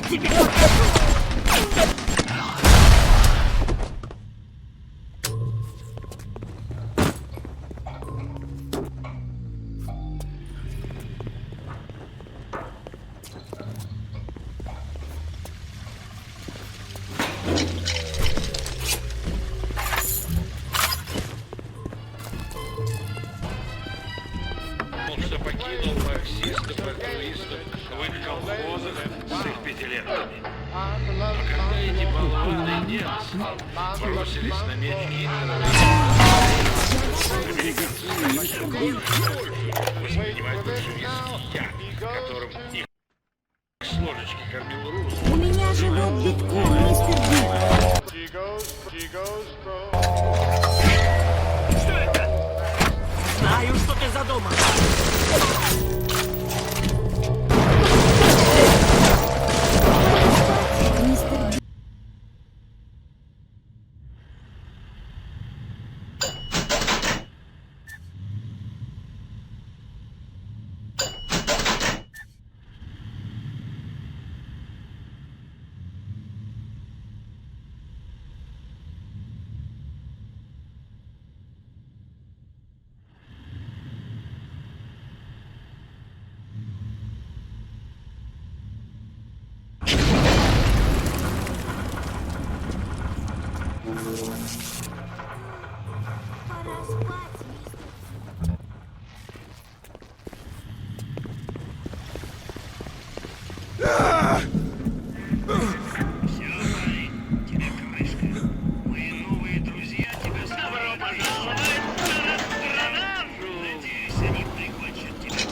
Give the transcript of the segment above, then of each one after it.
тебе покажу! Что покинул марксистов-альтруистов, выиграл колхозов с их пятилетками. Но когда эти болотные немцы бросились на меч Гитлера, американцы стали больше воспринимать большевистский яд, которым их с ложечки кормил русский. У меня живот битком, мистер Биг. Что это? Знаю, что ты задумал. Мистер Биг. Пора спать, мистер. Все, парень, тебе крышка. Мои новые друзья тебя добро пожаловать на гранату. Надеюсь, они прихватят тебя.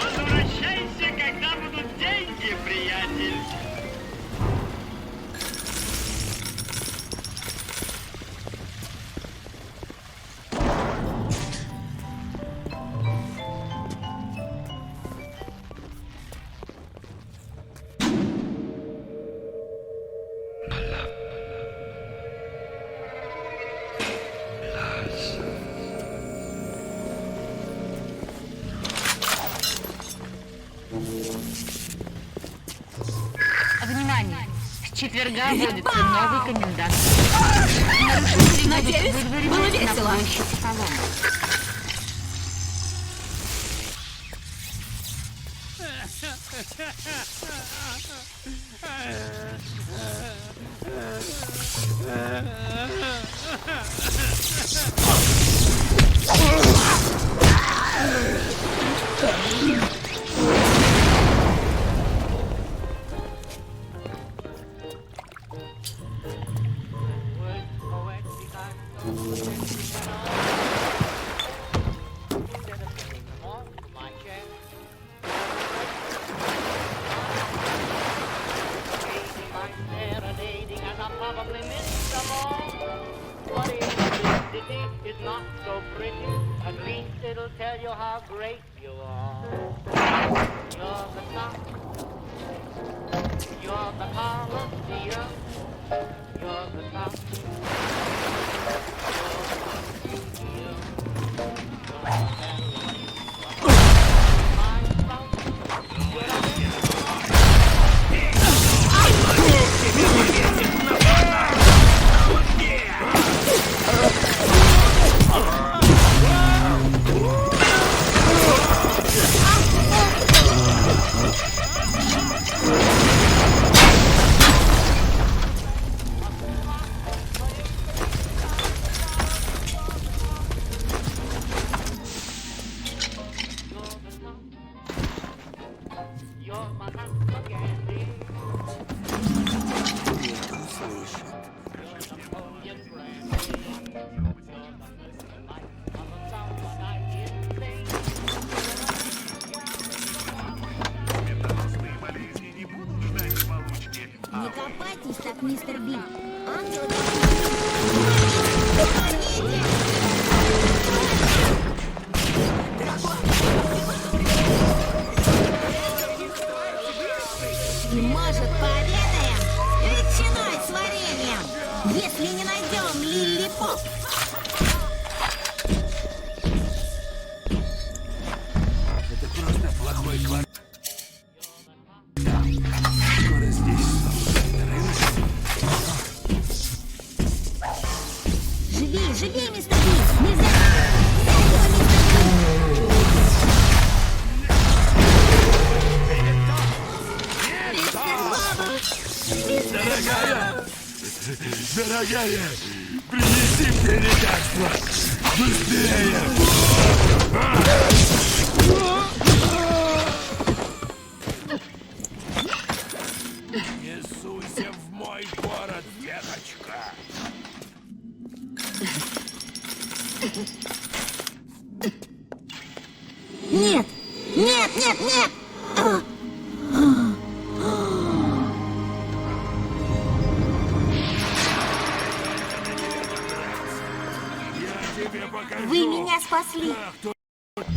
Возвращайся, когда будут деньги, приятель. Внимание! С четверга вводится новый комендант. Нарушители Надеюсь, будут было выдворены на весело. площадь Полное. At least it'll tell you how great you are. You're the top. You're the Colosseum. You're the top. Не копайтесь так, мистер Биг. Ангелы и, может, пообедаем? Ветчиной с вареньем, если не найдем Лилли-Поп. Это просто плохой квартал. Дорогая, принеси мне лекарство! Быстрее! Не суйся в мой город, деточка! Нет! Нет, нет, нет! Я тебе покажу! Вы меня спасли! Как тут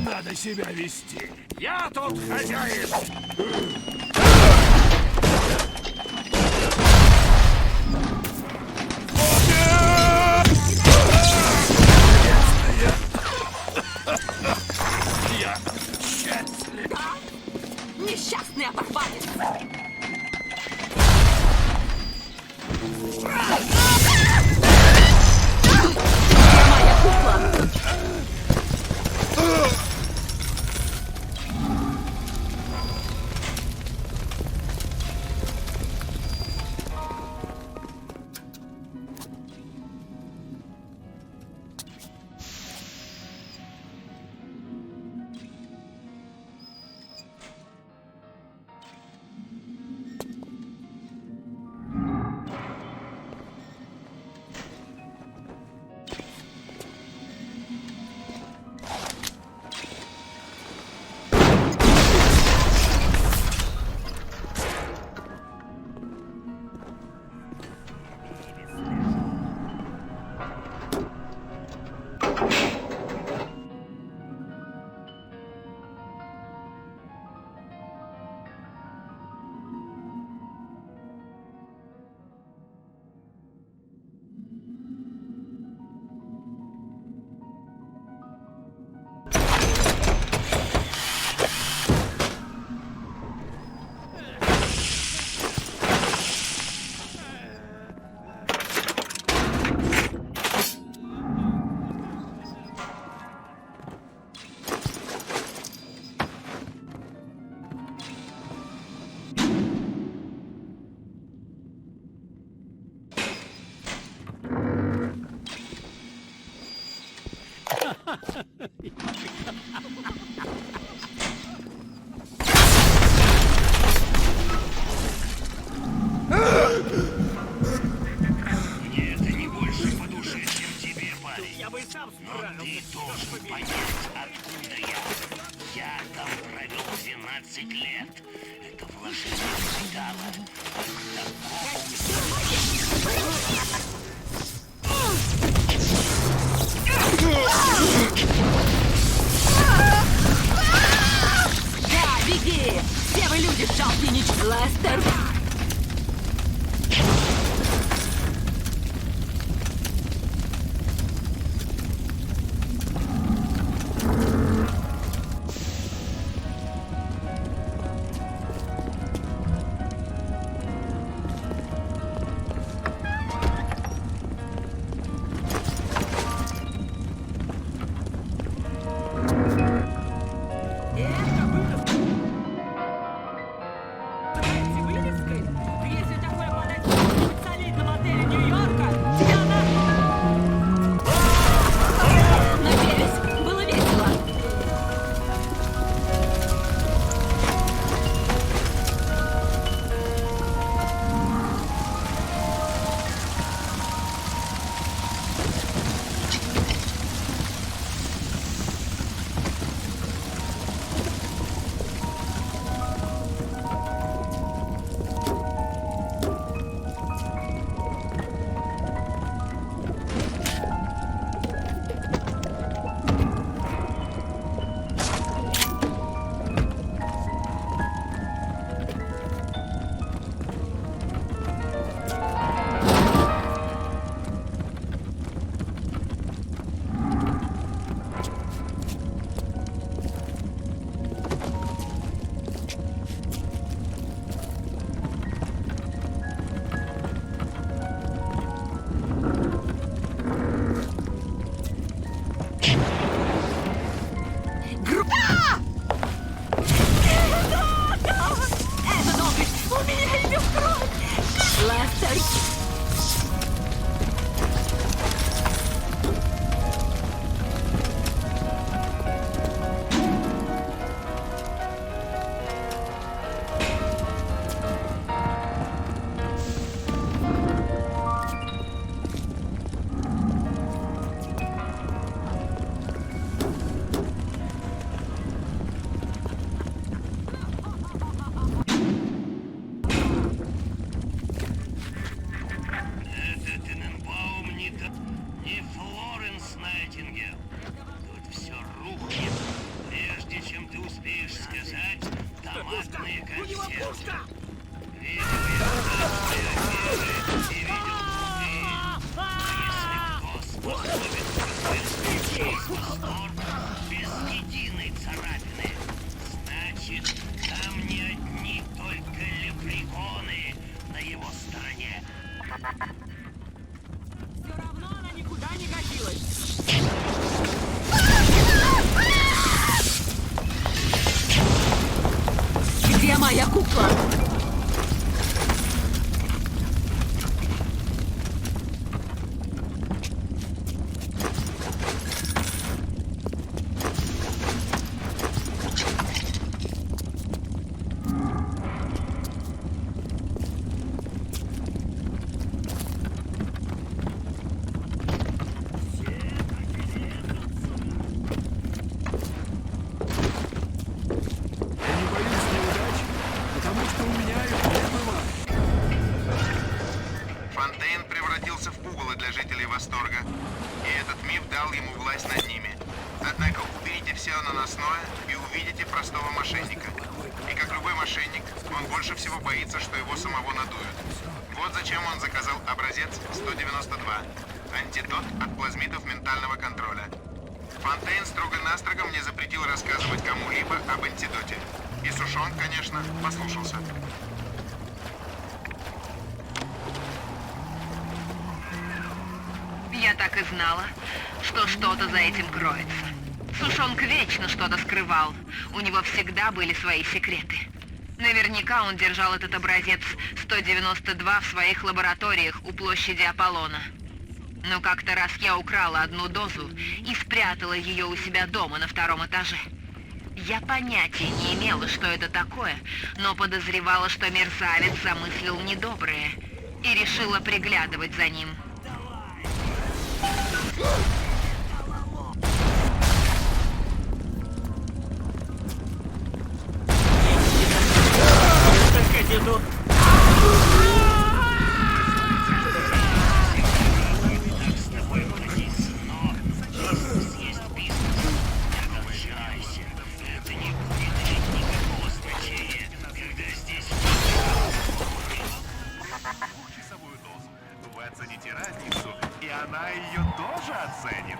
надо себя вести! Я тут хозяин! Я счастлив! Несчастный оборванец! Моя кукла! Мне это не больше по душе, чем тебе, парень. Я бы и сам Но справился. ты должен понять, откуда я. Я там провел 12 лет. Это вложение капитала. Да, беги! Все вы люди жалкие, ничего! Лестер! Если такое подать в солидном отеле Нью-Йорка, тебя надеюсь, было весело. Лестер! Пушка! Без единой царапины. Значит, там не одни только лепреконы на его стороне. Все равно она никуда не годилась. Где моя кукла? Фонтейн превратился в пугало для жителей Восторга, и этот миф дал ему власть над ними. Однако уберите все наносное и увидите простого мошенника. И как любой мошенник, он больше всего боится, что его самого надуют. Вот зачем он заказал образец 192. Антидот от плазмидов ментального контроля. Фонтейн строго-настрого мне запретил рассказывать кому-либо об антидоте. И Сушон, конечно, послушался. Я так и знала, что что-то за этим кроется. Сушонг вечно что-то скрывал. У него всегда были свои секреты. Наверняка он держал этот образец 192 в своих лабораториях у площади Аполлона. Но как-то раз я украла одну дозу и спрятала ее у себя дома на 2-м этаже. Я понятия не имела, что это такое, но подозревала, что мерзавец замыслил недоброе и решила приглядывать за ним. Только деду. Часовую дозу. Вы оцените разницу, и она ее тоже оценит.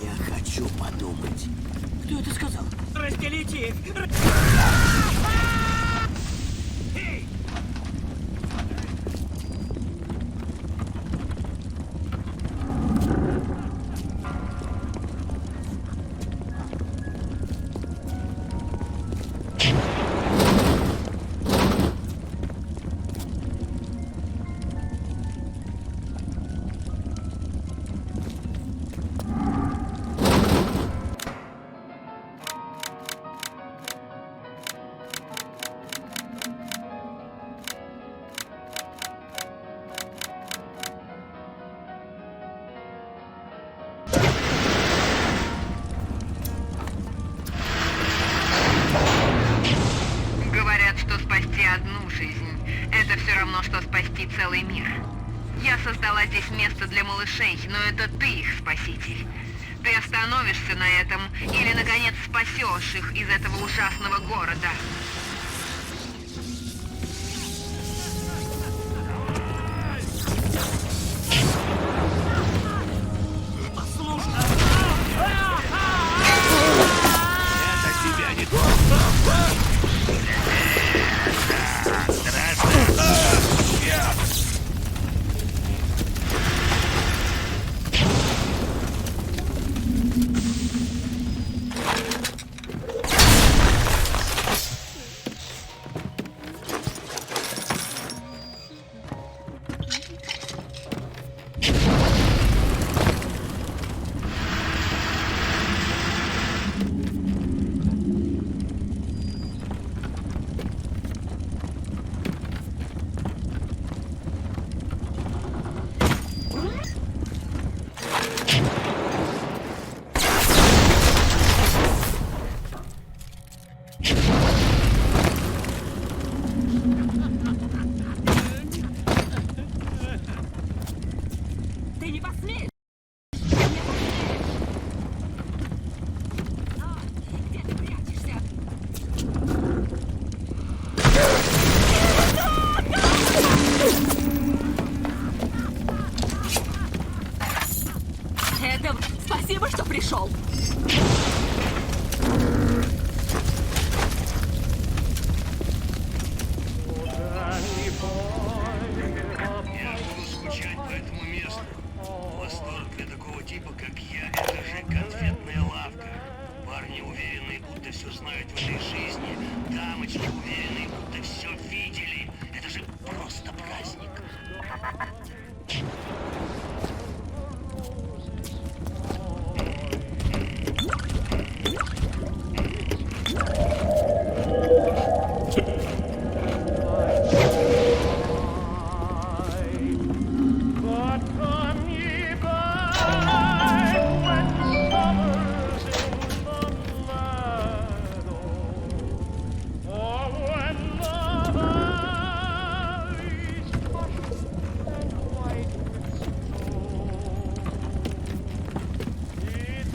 Я хочу подумать. Кто это сказал? Разделите их! Эй! Говорят, что спасти одну жизнь — это все равно, что спасти целый мир. Я создала здесь место для малышей, но это ты их спаситель. Ты остановишься на этом или, наконец, спасешь их из этого ужасного города. Это тебя не будто все знают в этой жизни. Дамочки уверены, будто все видели. Это же просто праздник. But come ye back when summer's in the meadow, or when the valley's hushed and white with snow. It's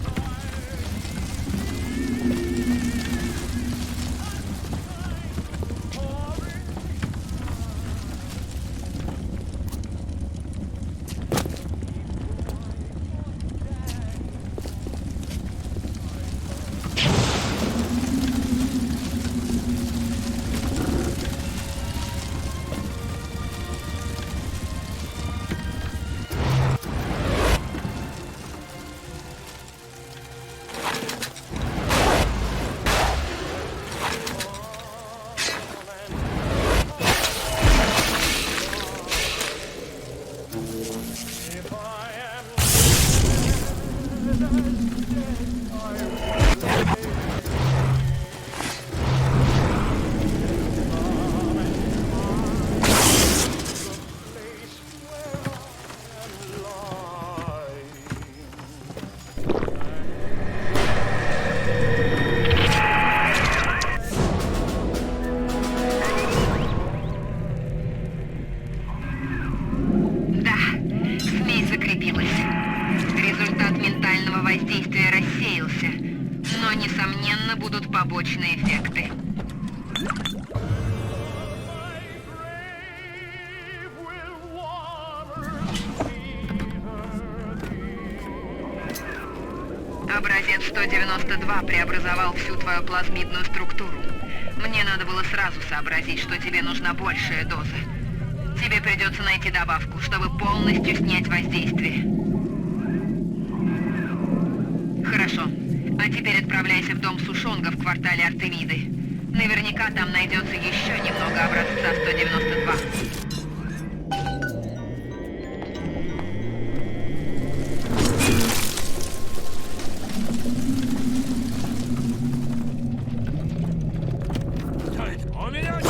Да, смесь закрепилась. Результат ментального воздействия рассеялся, но, несомненно, будут побочные эффекты. Образец 192 преобразовал всю твою плазмидную структуру. Мне надо было сразу сообразить, что тебе нужна большая доза. Тебе придется найти добавку, чтобы полностью снять воздействие. Хорошо. А теперь отправляйся в дом Сушонга в квартале Артемиды. Наверняка там найдется еще немного образца 192. У меня...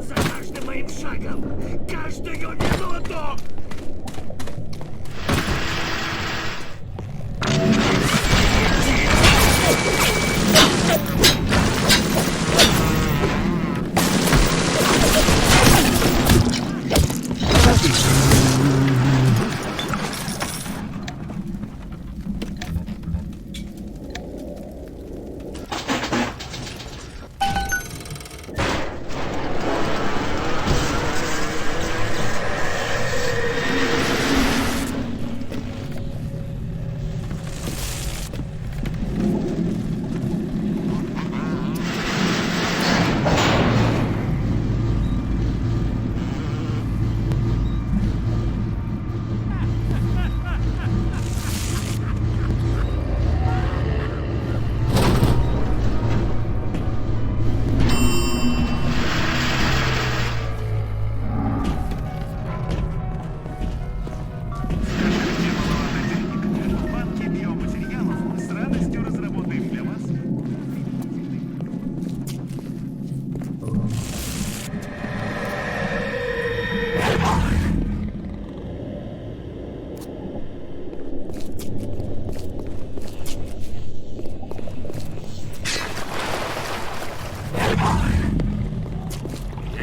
За каждым моим шагом, каждую минуту!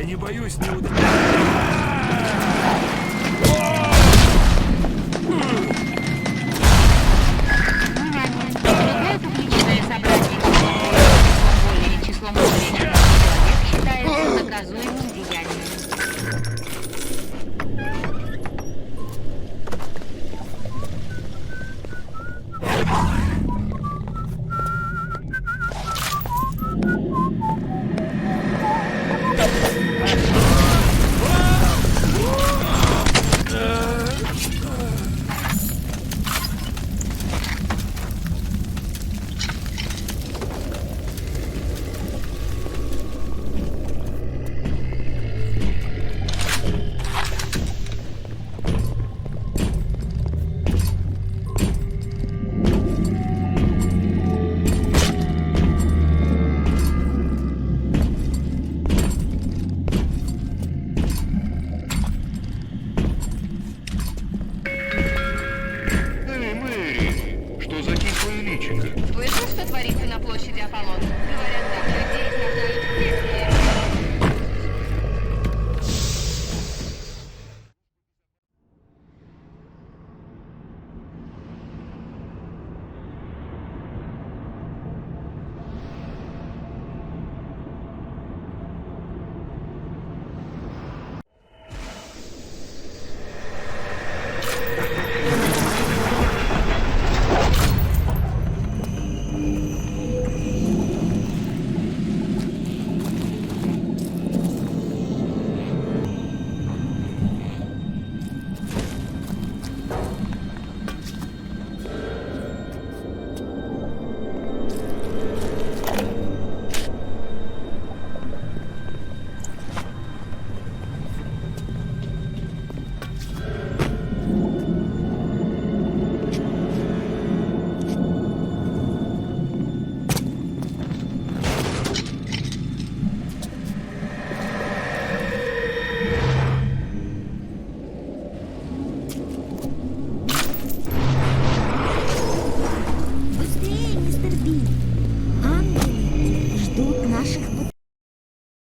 Я не боюсь неудачи. Внимание! Публичное собрание числом более числом более человек считается наказуемым деянием. Эй, Мэри, что за кислое личико? Слышал, что творится на площади Аполлон? Говорят, там людей сражают все. Быстрее, мистер Би. Ангелы ждут наших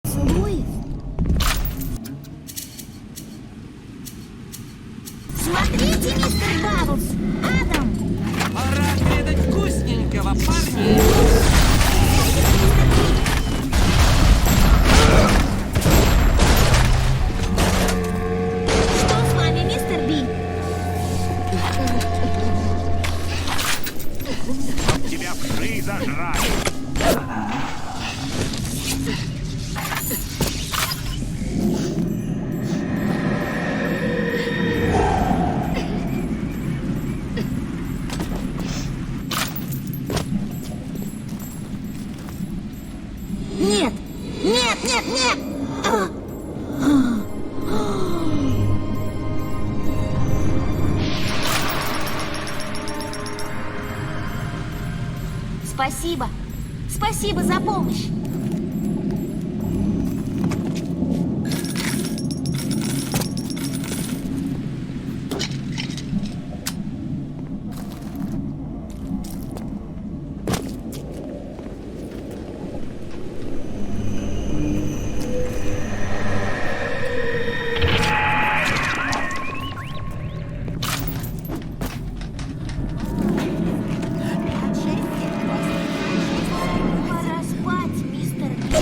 поцелуев. Смотрите, мистер Бабблс! Адам! Пора отведать вкусненького, парни! Что с вами, мистер Би? Тебя псы зажрали. Нет! Нет, нет, нет! Спасибо! Спасибо за помощь! Пора спать, мистер Би.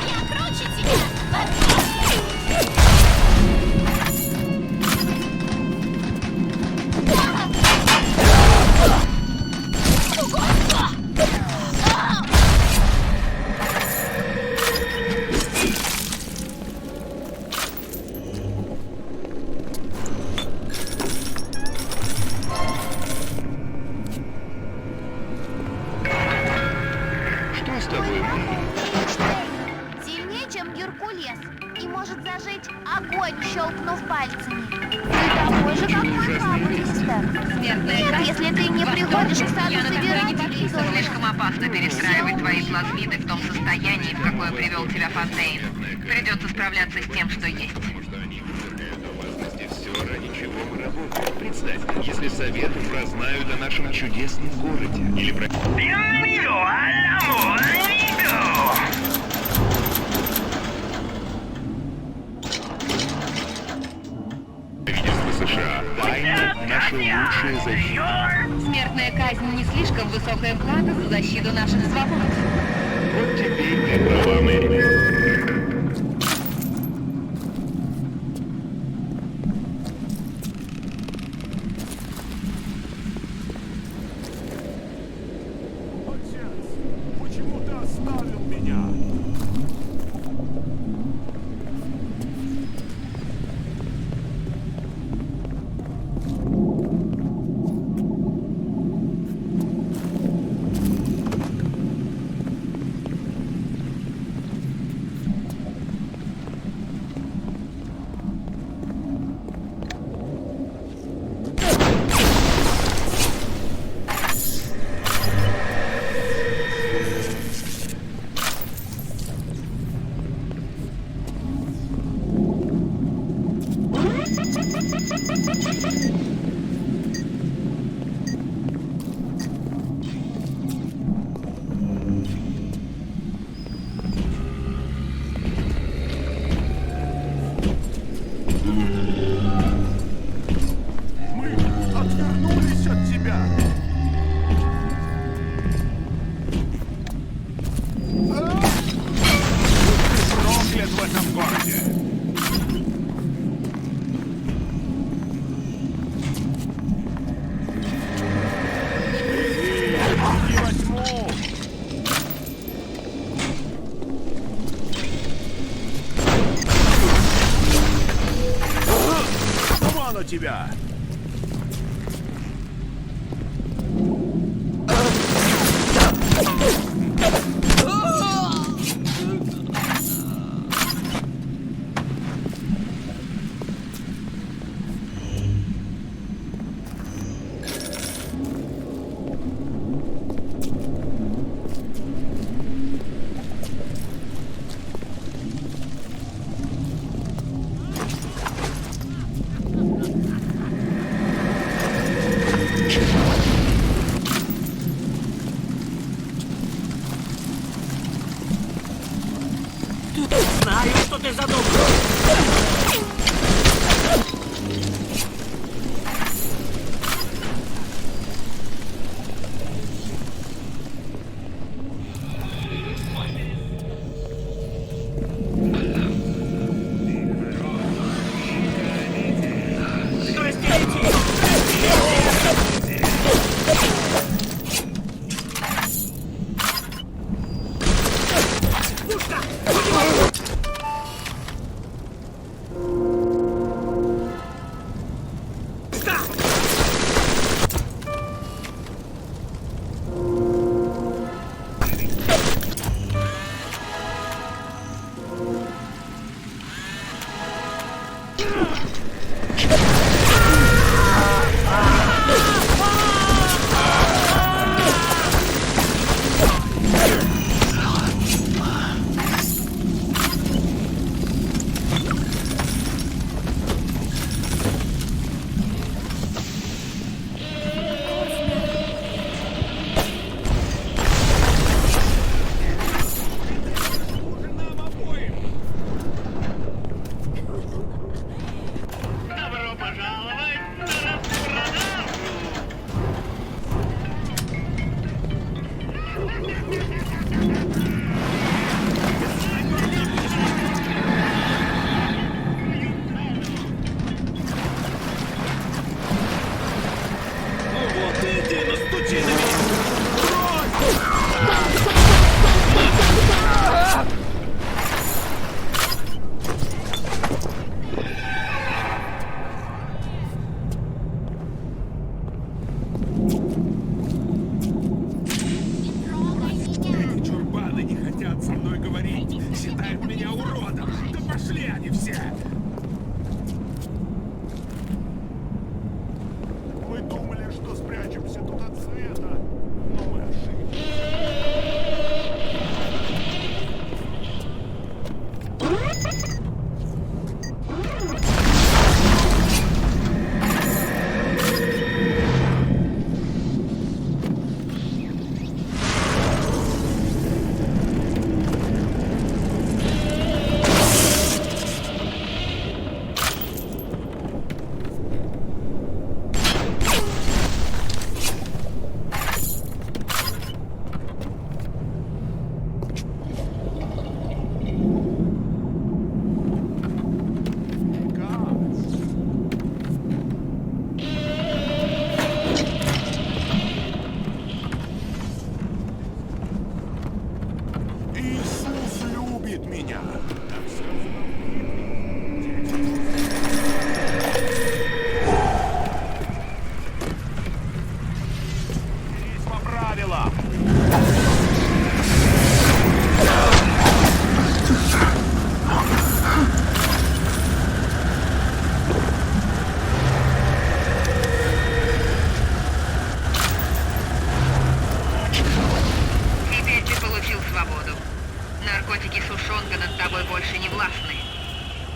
Я круче тебя! Что с тобой, Мэри? Сильнее, чем Геркулес. и может зажечь огонь, щелкнув пальцами. Ты такой же, как мой папа, мистер. Нет, если ты не приходишь к саду собирателей, то... Слишком опасно перестраивать твои плазмиды в том состоянии, в какое привел тебя Фонтейн. Придется справляться с тем, что есть. Все, ради чего мы работаем. Представь, если совет прознают о нашем чудесном городе. Или про... Правительство США. Тайна — наша лучшая защита. Смертная казнь не слишком высокая плата за защиту наших свобод. Вот теперь ты права, Мэри. Почему ты оставил меня? Мы отвернулись от тебя. Ты проклят в этом городе. Не возьму. Вон у тебя. Знаю, что ты задумал. Чурбаны не хотят со мной говорить, считают меня уродом. Да Пошли они все! Мы думали, что спрячемся тут от света, но мы ошиблись. Иисус любит меня. Так сказано в Библии. Берись по правилам. Теперь ты получил свободу. Наркотики Сушонга над тобой больше не властны.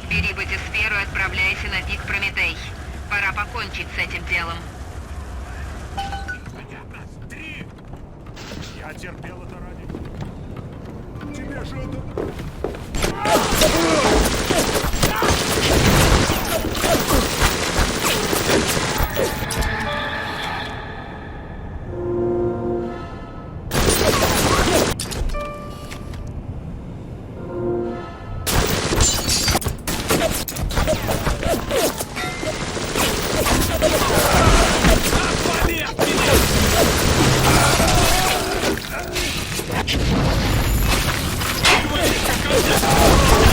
Бери батисферу и отправляйся на пик Прометей. Пора покончить с этим делом. Понятно. 3. Я терпел это ради. Тебе же это... Ко мне!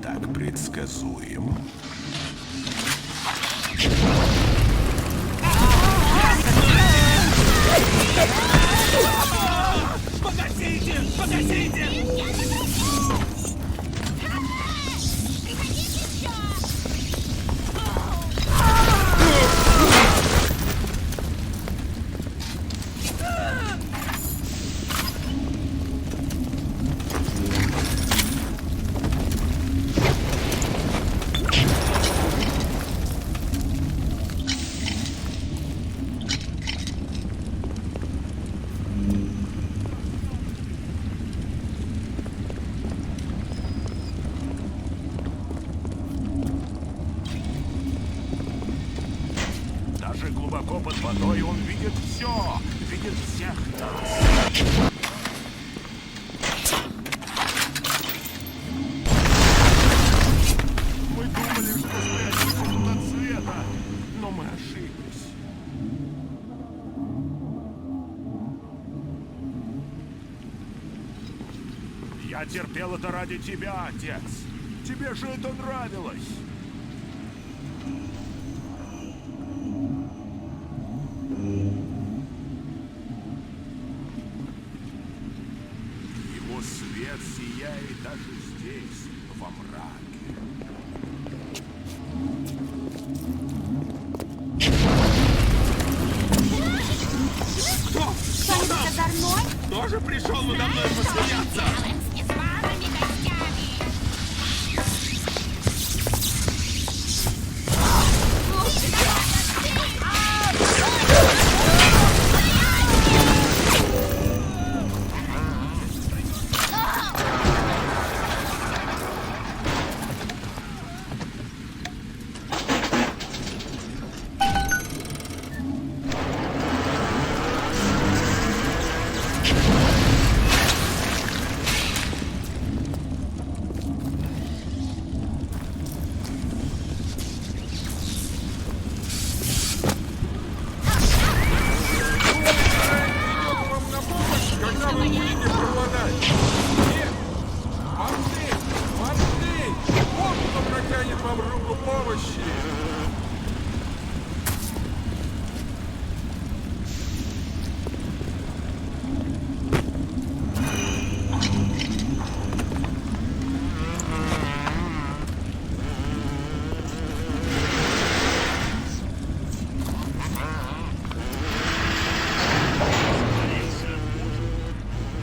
так предсказуем. Погасите! Погасите! Даже глубоко под водой он видит все, видит всех нас. Мы думали, что спрячемся тут от света, но мы ошиблись. Я терпел это ради тебя, отец. Тебе же это нравилось. Его свет сияет даже здесь, во мраке. Кто? Кто-нибудь озорной? Тоже пришел надо мной посмеяться? С вашими гостями.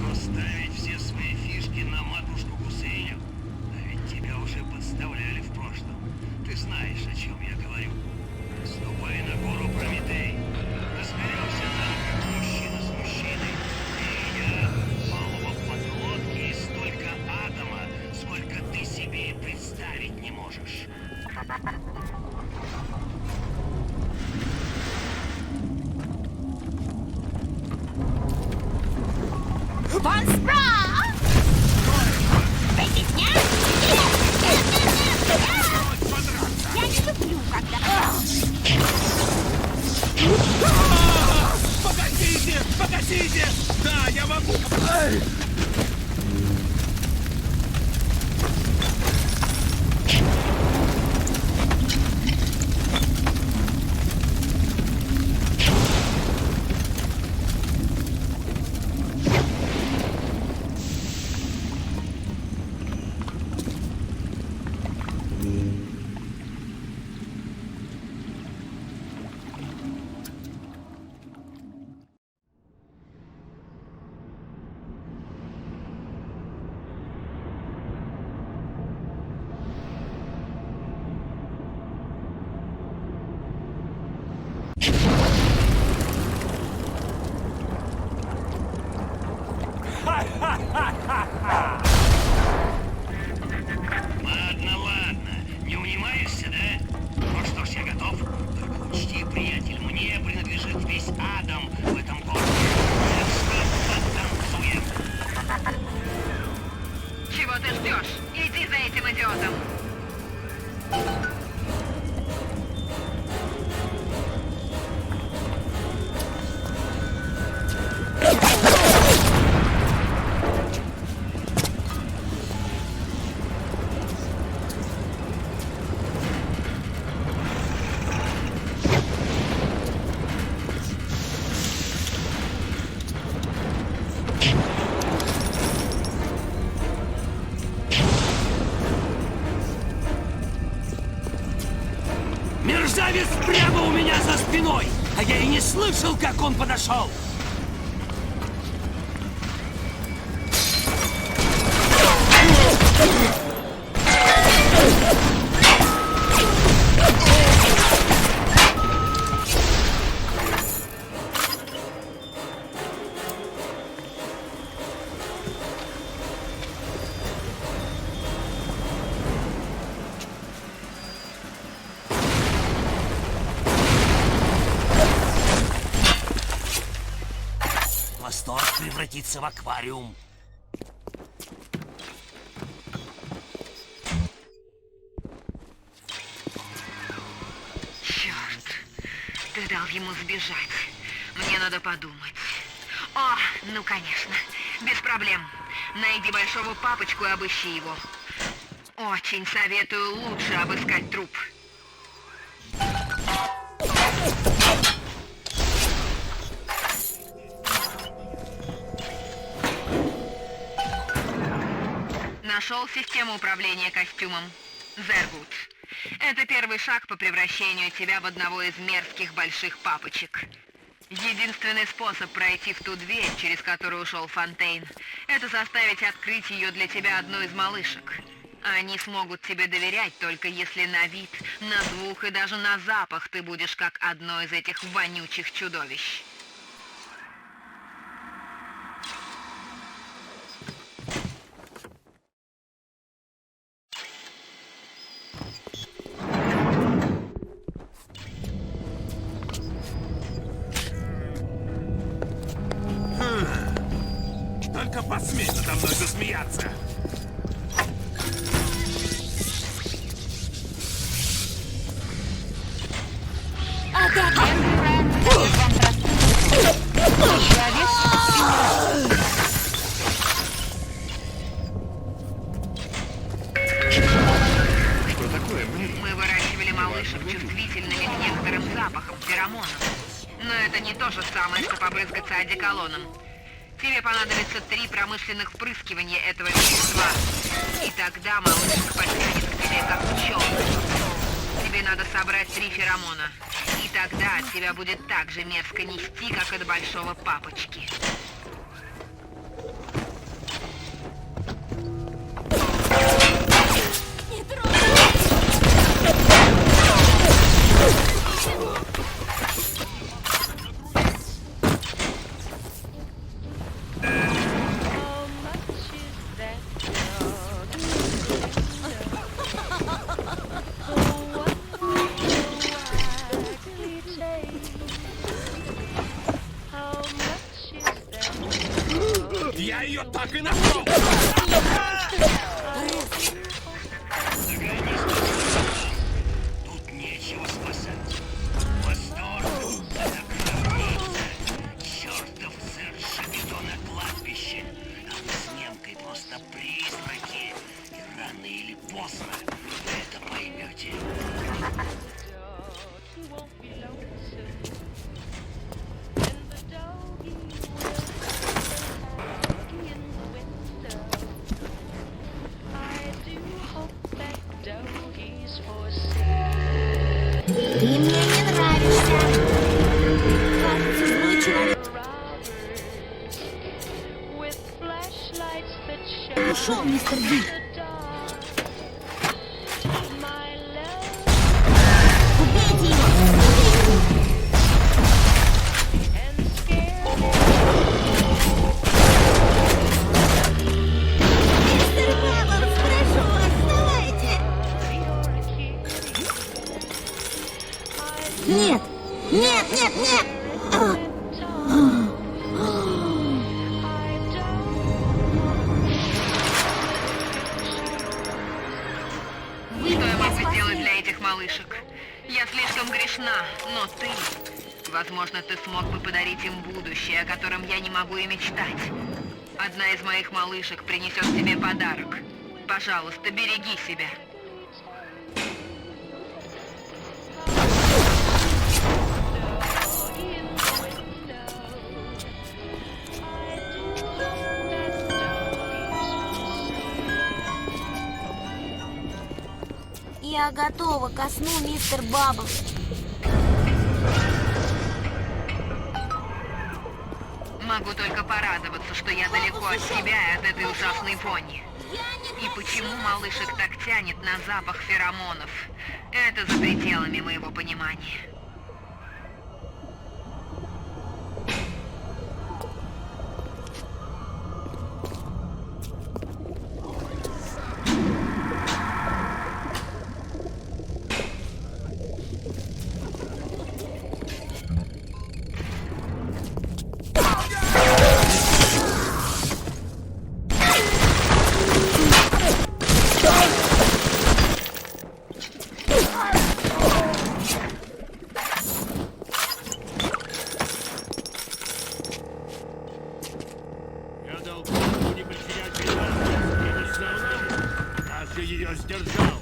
Расставить все свои фишки на матушку Гусейню. А ведь тебя уже подставляли в прошлом. Ты знаешь, о чем я говорю. Ступай на гору Прометей. Разберемся там, как мужчина с мужчиной. И я малого подлодки и столько атома, сколько ты себе и представить не можешь. Ван Спра! Притесня? Я не люблю, когда... Погодите! Погодите! Да, я могу! Мерзавец прямо у меня за спиной! А я и не слышал, как он подошел! Восторг превратится в аквариум. Черт, ты дал ему сбежать. Мне надо подумать. О, ну конечно, без проблем. Найди большого папочку и обыщи его. Очень советую лучше обыскать труп. Нашел систему управления костюмом. Зергут. Это первый шаг по превращению тебя в одного из мерзких больших папочек. Единственный способ пройти в ту дверь, через которую ушел Фонтейн, это заставить открыть ее для тебя одну из малышек. Они смогут тебе доверять только если на вид, на звук и даже на запах ты будешь как одно из этих вонючих чудовищ. Только посмей надо мной засмеяться! Что такое, Мэри? Мы выращивали малышек чувствительными к некоторым запахам, феромонам. Но это не то же самое, что побрызгаться одеколоном. Тебе понадобится 3 промышленных впрыскивания этого вещества. И тогда малышка подтянет к тебе как пчелка. Тебе надо собрать 3 феромона. И тогда от тебя будет так же мерзко нести, как от большого папочки. Я ее так и нашел! Тут нечего спасать. Восторг — это гробница. Чертов сэр Шапито на кладбище. А мы с немкой просто призраки. И рано или поздно вы это поймете. Ты мне не нравишься. Кажется, злой человек. Ушел, мистер Ди. Убейте его! Мистер Мэллоус, прошу вас, вставайте! Нет! Нет, нет, нет! Что я могу сделать для этих малышек? Я слишком грешна, но ты... Возможно, ты смог бы подарить им будущее, о котором я не могу и мечтать. Одна из моих малышек принесет тебе подарок. Пожалуйста, береги себя. Я готова ко сну, мистер Баббл. Могу только порадоваться, что я далеко от себя и от этой ужасной вони. И почему малышек так тянет на запах феромонов? Это за пределами моего понимания. Ее сдержал.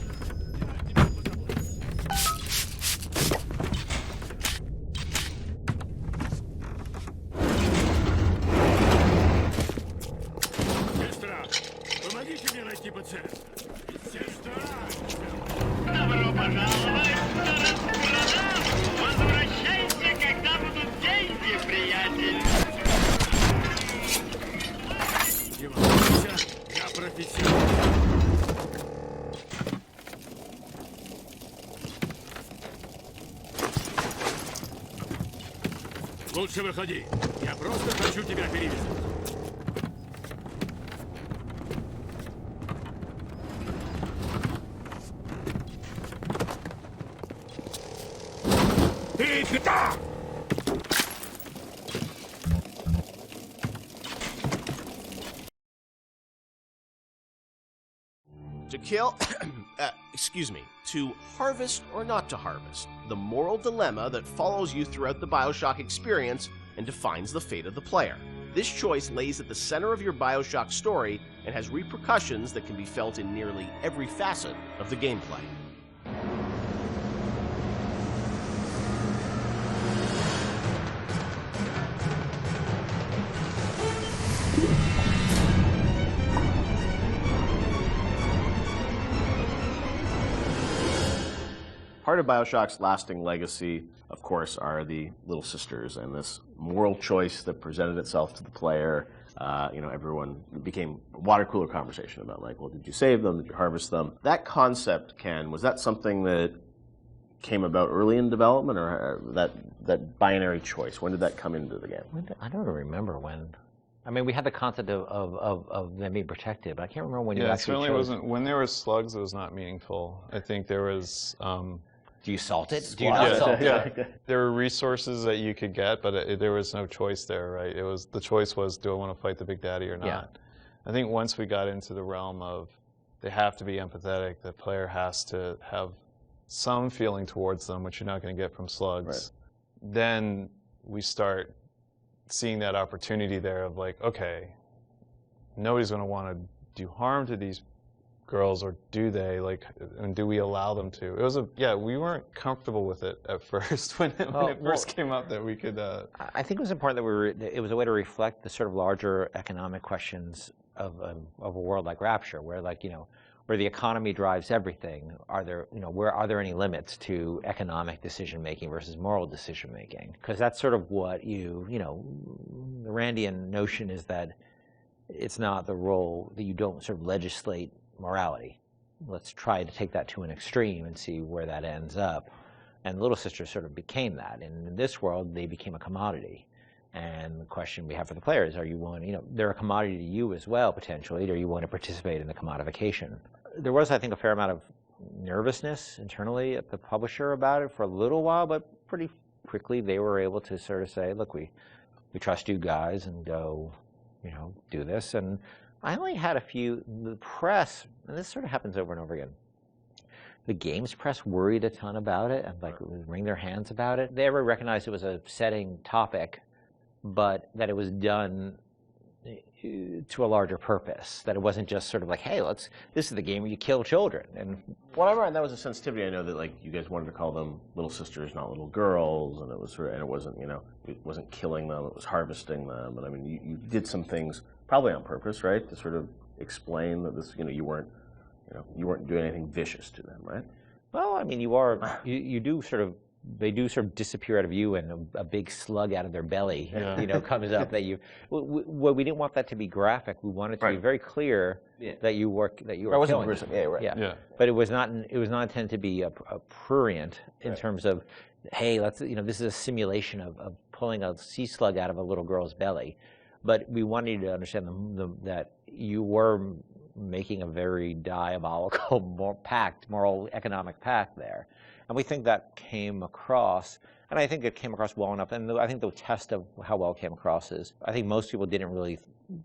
Сестра, помогите мне найти пациента. Сестра! Добро пожаловать на распродажу! Возвращайся, когда будут деньги, приятель! Не волнуйся, я профессионал. Лучше выходи. Я просто хочу тебя перевязать. Ты кто? To kill, excuse me, to harvest or not to harvest, the moral dilemma that follows you throughout the Bioshock experience and defines the fate of the player. This choice lays at the center of your Bioshock story and has repercussions that can be felt in nearly every facet of the gameplay. Part of Bioshock's lasting legacy, of course, are the Little Sisters and this moral choice that presented itself to the player. Everyone became a water cooler conversation about, like, well, did you save them? Did you harvest them? That concept, Ken, was that something that came about early in development, or that binary choice? When did that come into the game? I don't remember when. I mean, we had the concept of them being protected, but I can't remember when you actually it certainly chose. wasn't. When there were slugs, it was not meaningful. I think there was... Do you salt it? Do you not salt it? There were resources that you could get, but there was no choice there, right? The choice was, do I want to fight the Big Daddy or not? Yeah. I think once we got into the realm of they have to be empathetic, the player has to have some feeling towards them, which you're not going to get from slugs. Right. Then we start seeing that opportunity there of, like, okay, nobody's going to want to do harm to these girls, or do they? Like, and do we allow them to? It was we weren't comfortable with it at first when it first came up that we could. I think it was important that it was a way to reflect the sort of larger economic questions of a world like Rapture, where, like, where the economy drives everything. Are there any limits to economic decision making versus moral decision making? Because that's sort of what the Randian notion is, that it's not the role that you don't sort of legislate morality. Let's try to take that to an extreme and see where that ends up. And Little Sisters sort of became that. And in this world, they became a commodity. And the question we have for the players, are you willing, they're a commodity to you as well, potentially. Do you want to participate in the commodification? There was, I think, a fair amount of nervousness internally at the publisher about it for a little while, but pretty quickly they were able to sort of say, look, we trust you guys, and go, do this. And I only had a few, the press, and this sort of happens over and over again. The games press worried a ton about it, and would wring their hands about it. They ever recognized it was a setting topic, but that it was done to a larger purpose. That it wasn't just sort of like, hey, this is the game where you kill children. And whatever, and that was a sensitivity. I know that, like, you guys wanted to call them little sisters, not little girls, and it was and it wasn't, it wasn't killing them, it was harvesting them. And I mean, you did some things probably on purpose, right, to sort of explain that this, you weren't doing anything vicious to them, right? Well, I mean, you do sort of, they do sort of disappear out of view, and a big slug out of their belly, comes up that you. Well, we didn't want that to be graphic. We wanted to be very clear that you were killing. Gruesome. Yeah, right. Yeah. But it was not intended to be a prurient in terms of, hey, let's this is a simulation of pulling a sea slug out of a little girl's belly. But we wanted you to understand that you were making a very diabolical moral economic pact there. And we think that came across, and I think it came across well enough. And I think the test of how well it came across is, I think most people didn't really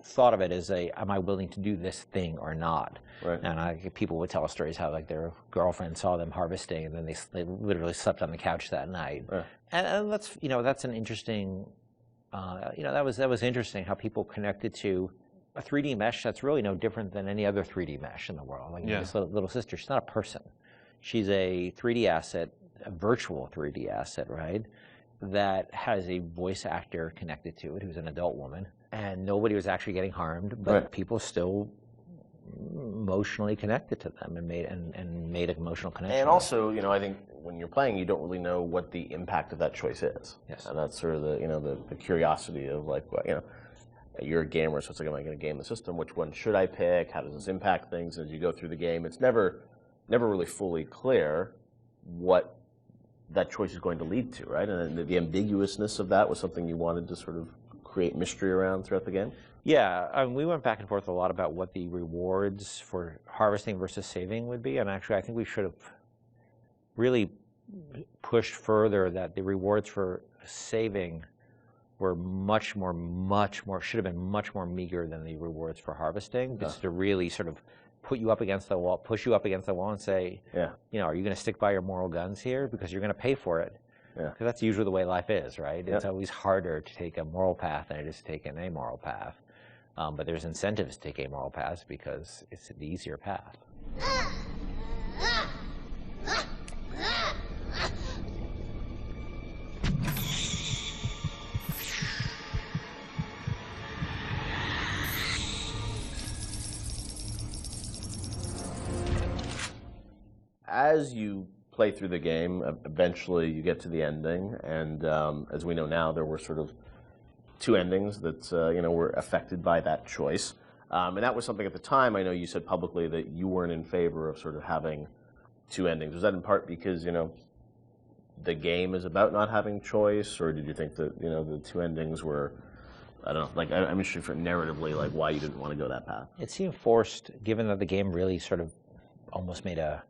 thought of it as am I willing to do this thing or not? Right. And people would tell us stories how like their girlfriend saw them harvesting, and then they literally slept on the couch that night. Right. And that's that's an interesting, that was interesting how people connected to a 3D mesh that's really no different than any other 3D mesh in the world. Like this little sister, she's not a person. She's a 3D asset, a virtual 3D asset, right? That has a voice actor connected to it who's an adult woman. And nobody was actually getting harmed, but people still emotionally connected to them and made an emotional connection. And also, I think when you're playing, you don't really know what the impact of that choice is. Yes. And that's sort of the curiosity of like, you're a gamer, so it's like, am I going to game the system? Which one should I pick? How does this impact things as you go through the game? It's never really fully clear what that choice is going to lead to, right? And the ambiguousness of that was something you wanted to sort of create mystery around throughout the game? Yeah, we went back and forth a lot about what the rewards for harvesting versus saving would be, and actually I think we should have really pushed further that the rewards for saving were much more, should have been much more meager than the rewards for harvesting, just to really sort of put you up against the wall, push you up against the wall and say, are you going to stick by your moral guns here? Because you're going to pay for it. Because that's usually the way life is, right? It's always harder to take a moral path than it is to take an amoral path. But there's incentives to take amoral paths because it's the easier path. As you play through the game, eventually you get to the ending, and as we know now, there were sort of two endings that were affected by that choice. And that was something at the time, I know you said publicly that you weren't in favor of sort of having two endings. Was that in part because, the game is about not having choice, or did you think that, the two endings were, I don't know, like, I'm interested for narratively, like, why you didn't want to go that path? It seemed forced, given that the game really sort of almost made a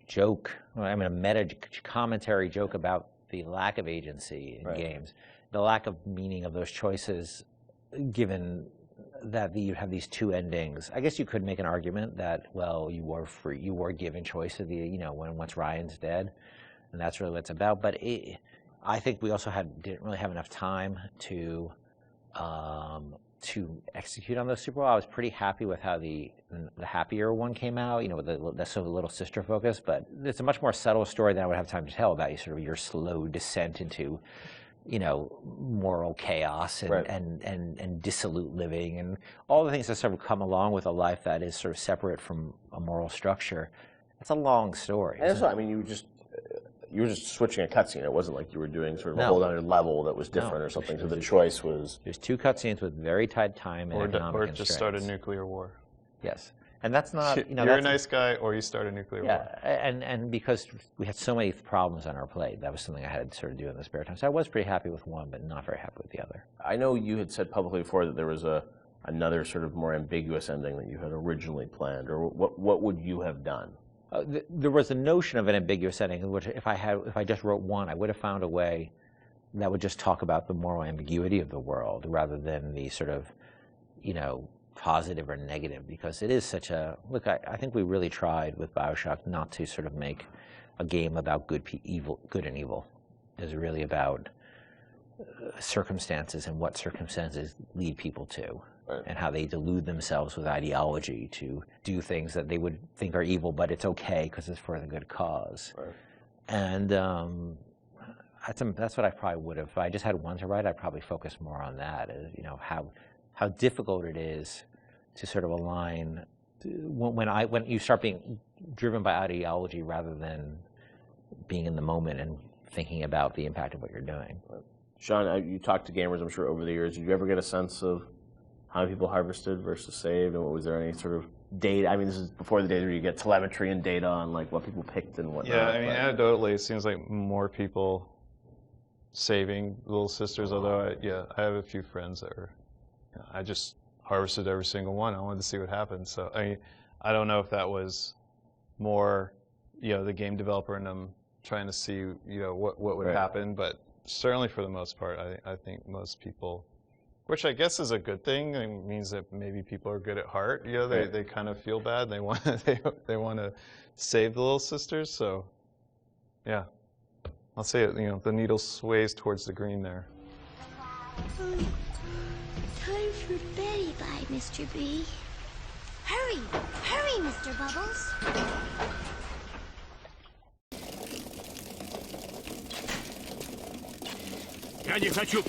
joke, a meta commentary joke about the lack of agency in games, the lack of meaning of those choices, given that you have these two endings. I guess you could make an argument that, well, you were free, you were given choice at the, once Ryan's dead, and that's really what it's about. But I think we also didn't really have enough time to execute on those super well. I was pretty happy with how the happier one came out, with the sort of little sister focus, but it's a much more subtle story than I would have time to tell about sort of your slow descent into, moral chaos and dissolute living and all the things that sort of come along with a life that is sort of separate from a moral structure. It's a long story. And that's what, you were just switching a cutscene. It wasn't like you were doing sort of a whole other level that was different or something. So the choice was... There's two cutscenes with very tight time and economic Or constraints. just start a nuclear war. Yes. And that's not... You're a nice guy, or you start a nuclear war. And because we had so many problems on our plate, that was something I had to sort of do in the spare time. So I was pretty happy with one, but not very happy with the other. I know you had said publicly before that there was another sort of more ambiguous ending that you had originally planned, or what would you have done? There was a notion of an ambiguous ending, which if I just wrote one, I would have found a way that would just talk about the moral ambiguity of the world rather than the sort of, positive or negative, because it is such a, look, I think we really tried with Bioshock not to sort of make a game about good and evil. It's really about circumstances and what circumstances lead people to. Right. And how they delude themselves with ideology to do things that they would think are evil, but it's okay because it's for the good cause. Right. And that's what I probably would have. If I just had one to write, I'd probably focus more on that. How difficult it is to sort of align when you start being driven by ideology rather than being in the moment and thinking about the impact of what you're doing. Sean, you talked to gamers, I'm sure, over the years. Did you ever get a sense of how many people harvested versus saved, and was there any sort of data? I mean, this is before the days where you get telemetry and data on like what people picked and whatnot. Yeah, I mean, anecdotally, it seems like more people saving Little Sisters. Although, I have a few friends that I just harvested every single one. I wanted to see what happened. So, I mean, I don't know if that was more, the game developer and them trying to see, what would happen, but certainly for the most part, I think most people, which I guess is a good thing. It means that maybe people are good at heart. They kind of feel bad. They want they want to save the Little Sisters. So, yeah, I'll say it. The needle sways towards the green there. Time for beddy-bye, Mr. B. Hurry, hurry, Mr. Bubbles. Я не хочу